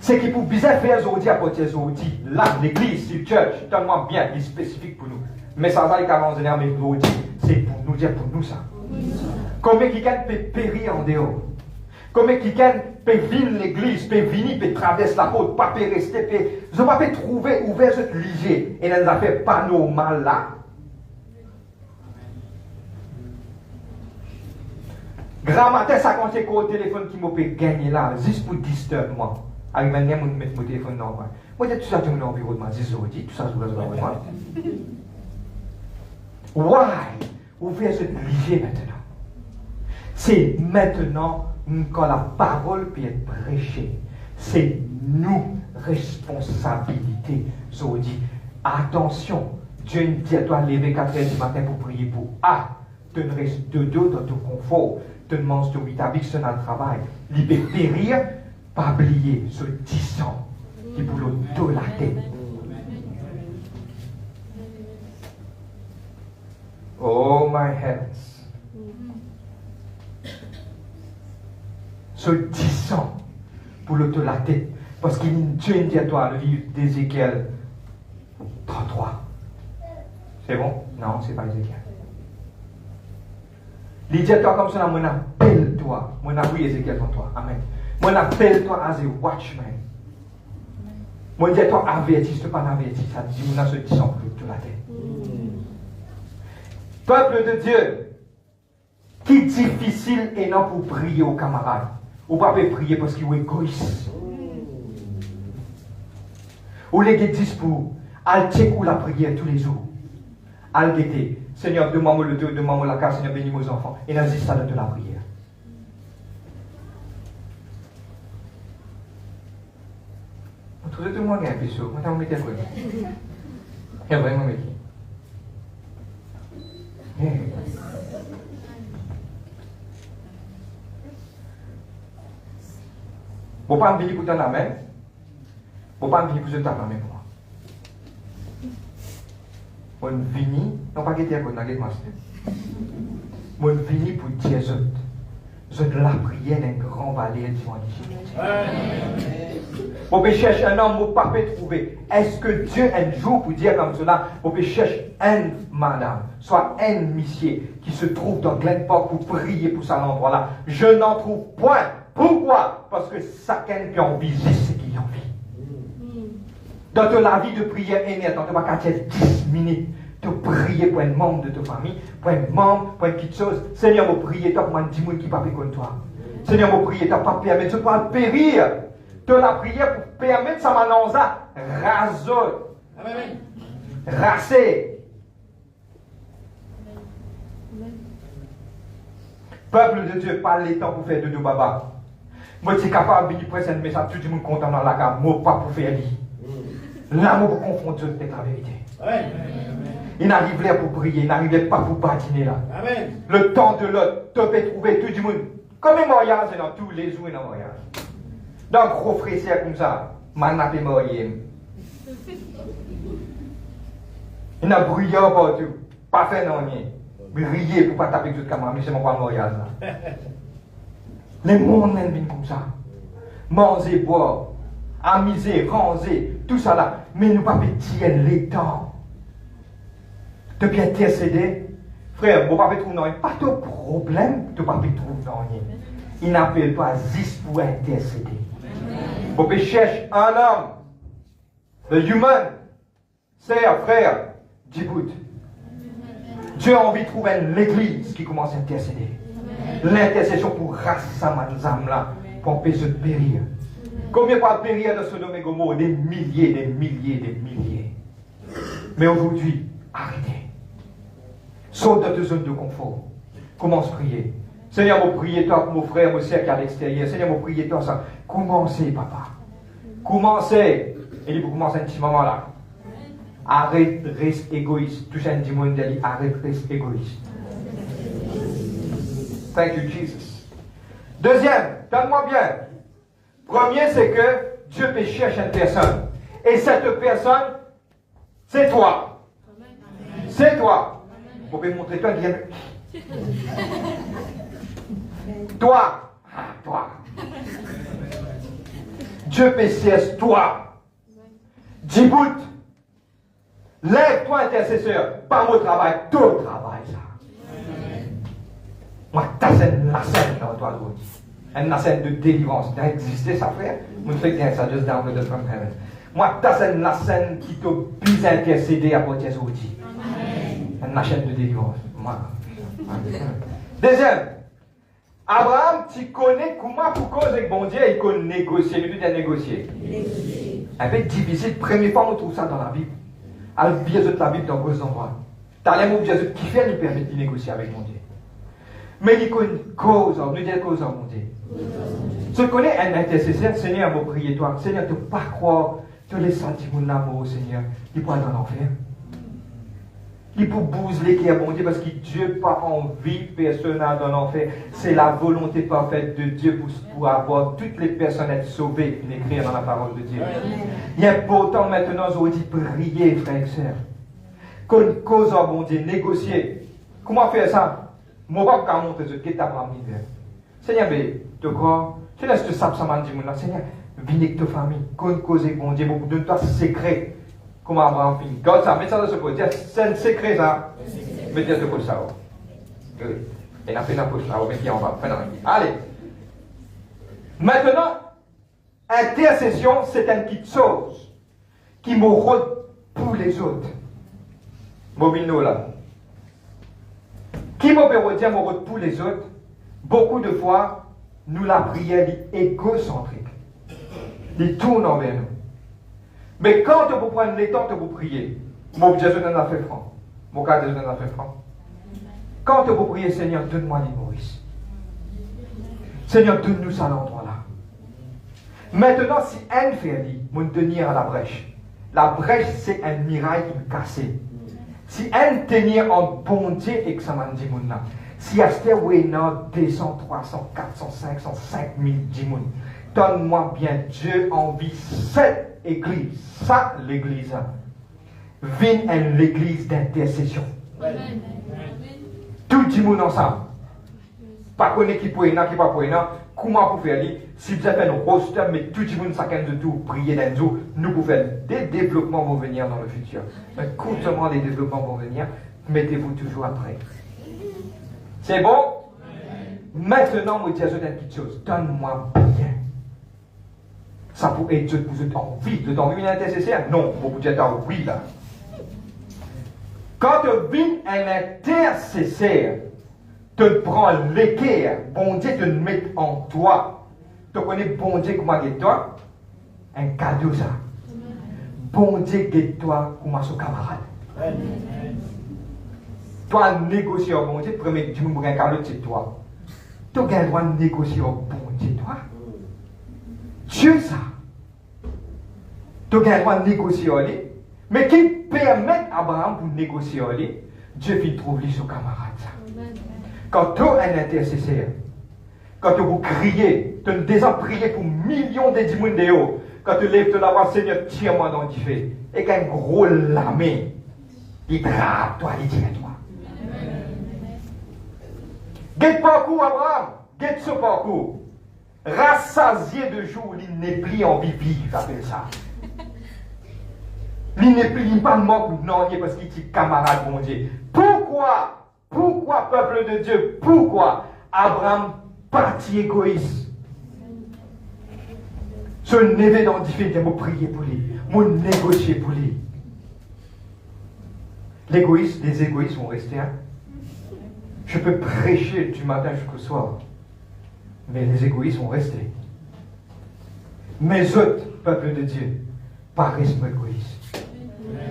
C'est qu'il faut bien faire aujourd'hui à côté des autres. Là, l'église, le church, donne-moi bien, il est spécifique pour nous. Mais ça va les 40 ans, mais c'est pour nous dire pour nous ça. Combien quelqu'un peut périr en dehors? Combien quelqu'un peut venir l'église, peut venir, peut traverser la route, pas peut rester, peut pas peut trouver ouvert cette liger et elle n'a fait pas normal là. Grand matin, ça compte au téléphone qui m'a peut gagner là, juste pour disturber moi. Avec maintenant, je vais mettre mon téléphone dans moi. Moi, je dis tout ça dans mon environnement, c'est aujourd'hui, tout ça sur l'environnement. Why? Ouvrir cette liger maintenant. C'est maintenant quand la parole peut être prêchée. C'est nous responsabilité. Aujourd'hui, attention, Dieu nous dit à toi lever 4 heures du matin pour prier pour A. Tu ne restes de dos dans ton confort. Tu ne manges de 8 habits dans le travail. Il peut périr, pas oublier ce 10 ans qui pour le dos de la tête. Oh my heavens. Ce 10 ans pour l'auto la tête. Parce qu'il Dieu dit à toi, le livre d'Ézéchiel 33. C'est bon? Non, c'est pas Ézéchiel. Il dit à toi comme ça, mon appelle-toi. Mon oui, Ézéchiel 33. Amen. Mon appelle-toi as a watchman. Mon dit à toi, avertis, c'est pas avertis. Ça dit, mon se dit sans plus de la tête. Peuple de Dieu, qui difficile et non pour prier aux camarades. Ou pas prier parce qu'il est égoïste. Ou les disent pour aller ou la prière tous les jours. Al-Guété, Seigneur, demande-moi le Dieu, demande-moi la carte, Seigneur, bénis mes enfants. Et n'agis ça de la prière. Vous trouvez tout le monde un peu chaud. Maintenant, vous mettez quoi? Et vraiment, mettez. Vous ne pouvez pas me venir pour ton amen. Vous ne pouvez pas me venir pour ce tape la main pour moi. Moi, je viens, non pas que tu es pour nous, moi, je viens pour dire aux autres. Je la prière d'un grand valet du monde. Vous pouvez chercher un homme, vous ne pouvez pas trouver. Est-ce que Dieu, un jour, pour dire comme cela, vous pouvez chercher un madame, soit un monsieur, qui se trouve dans Glen Park pour prier pour cet endroit-là? Je n'en trouve point. Pourquoi? Parce que chacun qui a envie, c'est ce qu'il a envie. Dans la vie de prière énergie, dans ta 10 minutes, de prier pour un membre de ta famille, pour un membre, pour une petite chose. Seigneur, vous priez pour un 10 qui ne pas comme toi. Seigneur, vous priez, tu n'as pas permis, tu ne pas périr. De la prière pour permettre sa mananza raso, raser. Peuple de Dieu, pas les temps pour faire de deux baba. Moi, je suis capable de venir presser un message, tout le monde content dans la gamme, moi, pas pour faire lui. Là, moi, pour confondre Dieu avec la vérité. Il n'arrivait pour prier, il n'arrivait pas pour patiner là. Amen. Le temps de l'autre, tu peux trouver tout le monde. Comme un mariage, c'est dans tous les jours, un mariage. Donc, gros frère, comme ça, maintenant, t'es marié. Il n'a brillé partout. Pas fait non rien. Briller pour pas taper tout le camarade, mais c'est mon mariage là. Les mondes viennent comme ça. Manger, boire, amuser, ranger, tout ça là. Mais nous pas tirer les temps. De bien intercéder. Frère, vous ne pouvez pas trouver non. Pas de problème, tu ne pouvez pas trouver non. Il n'appelle pas juste pour intercéder. Vous pouvez chercher un homme. Le humain. Sœur, frère, Djibouti. Dieu a envie de trouver l'église qui commence à intercéder. L'intercession pour rassembler là, pour empêcher de périr. Combien de périr de Sodome et Gomorrhe? Des milliers, des milliers, des milliers. Mais aujourd'hui, arrêtez. Saute de ta zone de confort. Commence à prier. Seigneur, vous priez toi pour mon frère, mon soeur qui est à l'extérieur. Seigneur, vous priez toi ça. Commencez, papa. Commencez. Et il faut commencer un petit moment là. Arrête, reste égoïste. Tout ça, un démon dit, arrête, reste égoïste. Thank you, Jesus. Deuxième, donne-moi bien. Premier, c'est que Dieu peut chercher une personne. Et cette personne, c'est toi. C'est toi. Vous pouvez montrer toi, dire. Toi. Ah, toi. Dieu peut chercher toi. Djibouti. Lève-toi, intercesseur. Pas mon travail, ton travail, ça. Moi, t'as une scène dans toi, une scène de délivrance. T'as existé, ça, frère? Moi, je fais bien ça, just down the from heaven. Moi, t'as une scène qui t'a plus intercédé à porter aux outils. Une chaîne de délivrance. Moi. Deuxième. Abraham, tu connais comment pour cause avec bon Dieu, il connaît négocier. Il doit négocier. Un peu difficile. Première fois, on trouve ça dans la Bible. À bien de la Bible dans vos endroits. T'as les mots de Jésus qui fait nous permettre de négocier avec mon Dieu. Mais il connaît une cause, nous dit cause en mon Dieu. Tu connais un intercesseur, Seigneur, vous priez toi. Seigneur, tu ne peux pas croire, tu les sentiments d'amour, Seigneur. Il peut aller dans l'enfer. Il peut bouser qui est bon Dieu parce que Dieu n'a pas envie personne dans l'enfer. C'est la volonté parfaite de Dieu pour avoir toutes les personnes être sauvées, écrire dans la parole de Dieu. Il est important maintenant aujourd'hui prier, frères et sœurs. Qu'on cause en bon Dieu, négocier. Comment faire ça? Moi, je ne vais pas montrer ce qui est à Seigneur, mais tu crois? Tu laisses te saper ça, Seigneur, Venez avec ta famille, causer bon Dieu, beaucoup de toi secret. Comment Abraham finit. Quand ça, mets ça de ce côté, c'est un secret ça. Mettez de côté ça. Et la fait la poche là, mettez en bas. Allez. Maintenant, intercession, c'est une petite chose qui me rôde pour les autres. Mobile là. Qui me dire me rôde pour les autres? Beaucoup de fois, nous la prière est égocentrique. Il tourne envers nous. Mais quand vous prenez le temps de vous prier, mon Dieu en a fait franc. Mon cas Dieu en a fait franc. Quand vous priez, Seigneur, donne-moi l'île Maurice. Seigneur, donne-nous ça à l'endroit-là. Maintenant, si un fait dit, mon tenir à la brèche. La brèche, c'est un mirail qui me casse. Si un tenir en bon Dieu et que ça m'a dit, mon là. Si acheter oui, non, 200, 300, 400, 500, 5000 dimoun. Donne-moi bien Dieu envie cette église, ça l'église. Viens à l'église d'intercession. Tout le monde ensemble. Pas qu'on est qui peut qui pas pour comment pour faire si vous avez un roster, mais tout le monde chacun de tout prier dans nous, nous pouvons faire des développements vont venir dans le futur. Mais courtement les développements vont venir, mettez-vous toujours après. C'est bon? Maintenant, je dis à vous une petite chose. Donne-moi bien. Ça peut être vous êtes envie de t'envie une intercession? Non, vous êtes en oui là. Quand tu vis un intercesseur, tu prends l'équerre, bon Dieu te met en toi. Tu connais bon Dieu comment guette toi? Un cadeau ça. Bon Dieu guette toi comme son camarade. Toi, négocier au bon Dieu, premier tu me un cadeau c'est toi. Tu as le droit de négocier au bon Dieu, toi. Dieu ça. Tu as le droit de négocier au lit. Mais qui permet à Abraham pour négocier au lit, Dieu fit trouver son camarade ça. Quand tu es un intercesseur, quand tu vous criez, tu as déjà prié pour millions de démons de haut, quand tu lèves la voix, Seigneur, tire-moi dans le fait, et qu'un gros lamé, il drape toi, il tire toi. Guette parcours, Abraham, guette ce parcours. Rassasié de jour, il n'est plus en bibi, j'appelle ça. Il n'est plus pas mort non, parce qu'il est camarade, mon Dieu. Pourquoi, peuple de Dieu, pourquoi Abraham parti égoïste? Ce n'est dans différents, je prier pour lui, je négocier pour lui. Les égoïstes vont rester. Hein? Je peux prêcher du matin jusqu'au soir, mais les égoïstes vont rester. Mes autres, peuple de Dieu, paraissent égoïstes.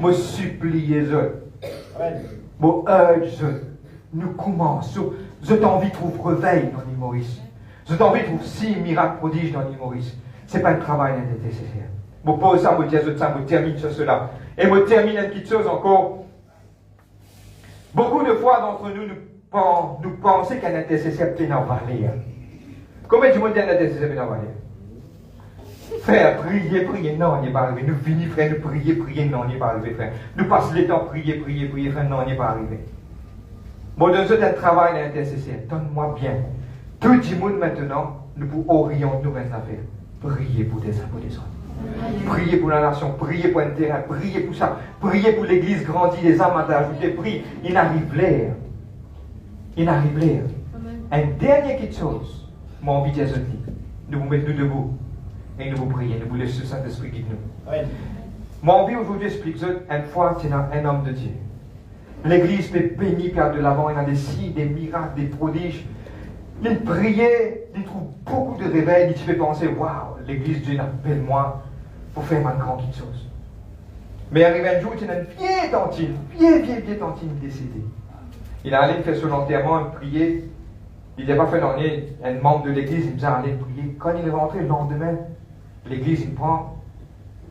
Je supplie les autres. Je urge nous commençons. Je t'ai envie de trouver réveil dans l'île Maurice. Je t'ai envie de trouver 6 miracles prodiges dans l'île Maurice. Ce n'est pas un travail nécessaire. Je pose ça, je dis ça, je termine sur cela. Et je termine une petite chose encore. Beaucoup de fois d'entre nous, nous pensons qu'un intercesseur peut en valer. Combien de monde dit un intercesseur peut en valer? Frère, prier, non, on n'est pas arrivé. Nous finissons, frère, nous prier, non, on n'est pas arrivé, frère. Nous passons le temps, prier, frère, non, on n'est pas arrivé. Bon, de ce un travail d'intercesseur, donne-moi bien. Tout le monde maintenant, nous pouvons orienter nos affaires. Priez pour des uns pour des autres. Priez pour la nation, priez pour un terrain, priez pour ça, priez pour l'église grandie, les âmes à ajouter, priez. Il arrive l'air. Une dernière petite chose, mon envie de dire, nous vous mettons debout. Et nous vous prions, nous vous laissons le Saint-Esprit guide nous. Mon envie aujourd'hui explique une fois, c'est un homme de Dieu. L'église peut bénir par de l'avant, il y a des signes, des miracles, des prodiges. Il priait, il trouve beaucoup de réveils, il te fait penser, waouh, l'église Dieu appelle moi pour faire ma grande chose. Mais arrive un jour, il y a une vieille tantine décédée. Il est allé faire son enterrement, il priait. Il n'a pas fait l'année, un membre de l'église, il nous a allé prier. Quand il est rentré le lendemain, l'église, il prend,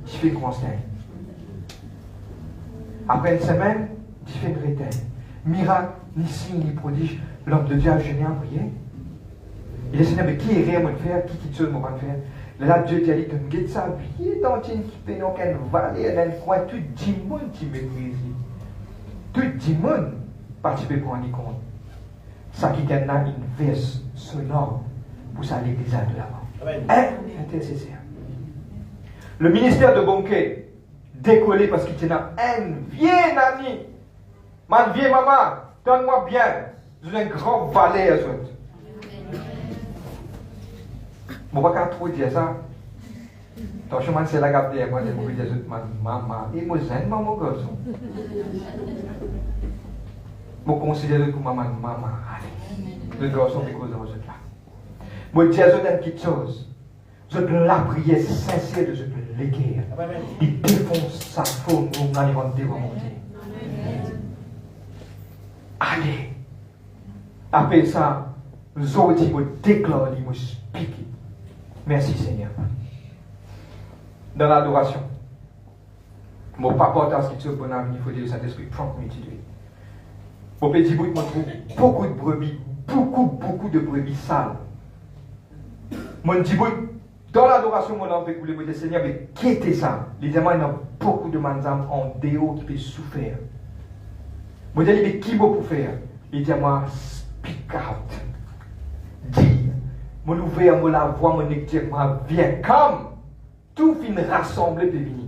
il fait le constat. Après une semaine, il fait une rétaine. Miracle, ni signe, ni prodige. L'homme de Dieu a gêné à prier. Il a dit, mais qui est rien à faire, qui quitte chose, moi, faire. Là, Dieu t'a dit, tu me guettes ça, vieille tantine qui fait donc un vallée dans le coin, tout le monde qui méprise. Tout le monde participe pour en y compte. Ça qui gagne une verse sonore pour ça l'église de l'avant. Intercesseur. Le ministère de Bonquet, décollé parce qu'il était un vieil ami. Ma vieille maman, donne-moi bien. Je suis un grand valet à ce moment. Je ne vais pas trop dire ça. Donc, je suis là, je vais dire maman, et moi, j'aime maman, garçon. Je considère que maman, allez, le garçon qui cause dans ce là. Je dis à eux quelque chose. Je la prière sincère de ce que l'équerre. Il défonce sa forme dans les ventes devant mon Dieu. Allez. Après ça, nous autres, me déclare, me explique. Merci Seigneur. Dans l'adoration, mon papa dans ce qui est bon avenir, il faut dire le Saint-Esprit, prends-moi utiliser. Mon petit bout, je trouve beaucoup de brebis, beaucoup de brebis sales. Mon petit bout, dans l'adoration, mon âme peut couler, mon Seigneur, mais qui était ça? Les diamants, il y a beaucoup de manzam en déo qui peut souffrir. Mon Dieu, mais qui peut faire? Les diamants, speak out. Dis, mon ouvert, mon la voix, mon éclair, viens, comme tout fin rassemblé peut venir.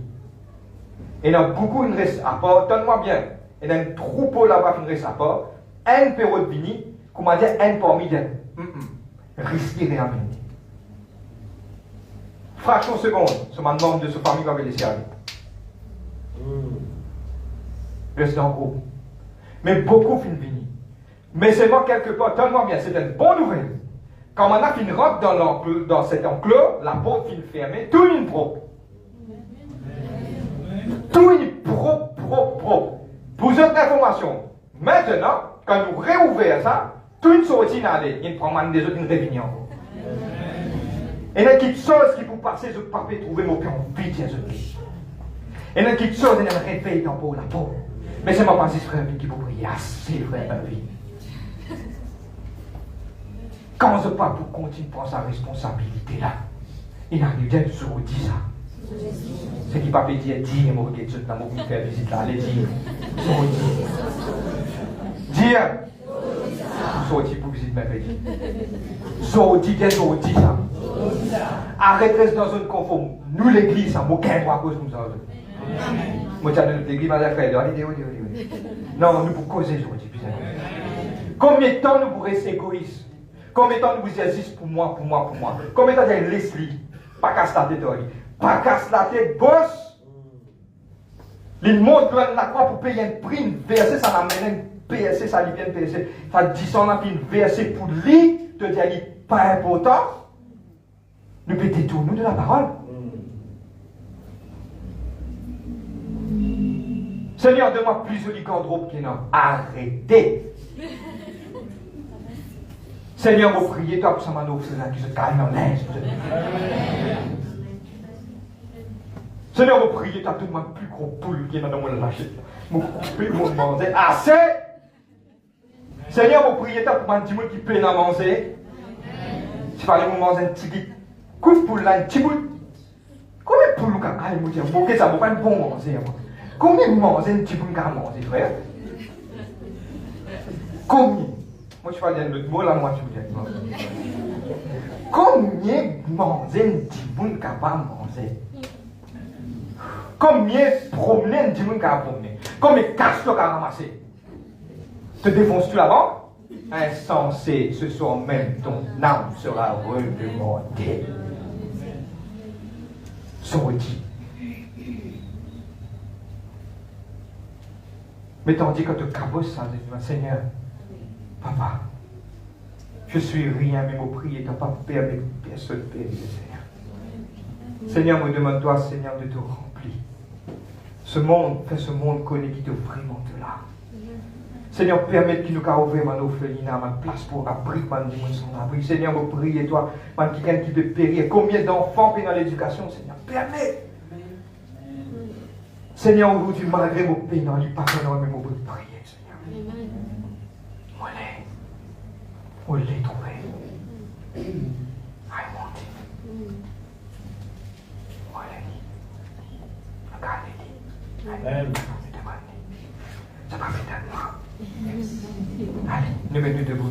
Et il y a beaucoup de reste à part, donne-moi bien. Il y a un troupeau là-bas qui reste à part, un période venir, comment dire, un parmi d'eux. Respirer à mener. Fraction seconde, c'est ma membre de ce famille qui va les servir. Reste en groupe. Mais beaucoup finissent venir. Mais seulement quelque part, donne-moi bien, c'est une bonne nouvelle. Quand on a fini rentre dans cet enclos, la porte finit fermée, tout est propre. Tout est propre. Pour cette information, maintenant, quand nous réouvrons ça, tout est sorti dans les, il prend des autres, une réunion. Et il y a quelque chose qui peut passer, je ne peux pas trouver mon pion vite, et il y a quelque chose, il y a un réveil dans la peau. Mais c'est ma pensée, frère, qui peut prier assez, frère, ma vie. Quand je parle pour continuer à prendre sa responsabilité là, il arrive bien de se redire ça. Ce qui ne peut pas dire, dire, moi, que tu as mon faire visite là, allez dire. Dire. Sorti pour visiter ma vie. Sorti, bien sorti ça. Arrêtez dans une conforme. Nous l'église, ça, moi, qu'un droit cause comme ça. Moi, j'ai dit, l'église, ma frère, allez, non, nous pour causer aujourd'hui. Combien de temps nous pourrons rester égoïstes? Combien de temps nous vous existe pour moi? Combien de temps j'ai Leslie? Pas casse la tête, pas casse la tête, boss. Il montre la croix pour payer un prix, une verset, ça m'amène un PSC, ça lui vient un PSC. Ça dit ça, on a une verset pour lui, te dire, il n'est pas important. Nous peut détourner de la parole. Seigneur, donne-moi plus de lycanthrope qu'il n'a. Arrêtez. Seigneur, vous priez, toi, pour ça, m'a qui se calme en l'aise. Seigneur, vous priez, toi, tout le monde plus gros poule qui est dans mon lâcher. Vous coupez, vous mangez. Assez! Seigneur, vous priez, toi, pour un petit bout qui peine à manger. Il fallait vous manger un petit bout. Coup de poule là, un petit bout. Combien de poules, quand vous dites, vous ça, vous pas un bon manger. Combien de manger un petit bout qu'à manger, frère? Combien? Moi, je parle d'un autre mot, là, moi, je vous dis. Combien manger un petit bout qu'à pas manger? Combien promener un petit bout qu'à promener? Combien casse-toi qu'à ramasser? Te défonces-tu là-bas? Insensé, ce soir même, ton âme sera redemandée. Sorti. Mais tandis que tu cabosses ça, dis-moi, Seigneur, Papa, je suis rien, mais mon prière n'a pas permis personne périr, Seigneur. Seigneur, me demande-toi, Seigneur, de te remplir. Ce monde, fais ce monde connaît qui te vraiment de là. Seigneur, permette qu'il nous a ouvert ma orphelinat, ma place pour abri, ma son abri. Seigneur, me prie, toi, quelqu'un qui peut périr. Combien d'enfants payent dans l'éducation, Seigneur, permette. Seigneur, aujourd'hui, malgré mon pays, dans les parents, mais mon prière, Seigneur. On l'est trouvé. I want it. Regardez. Ça va m'aider à moi. Allez, nous mettons debout,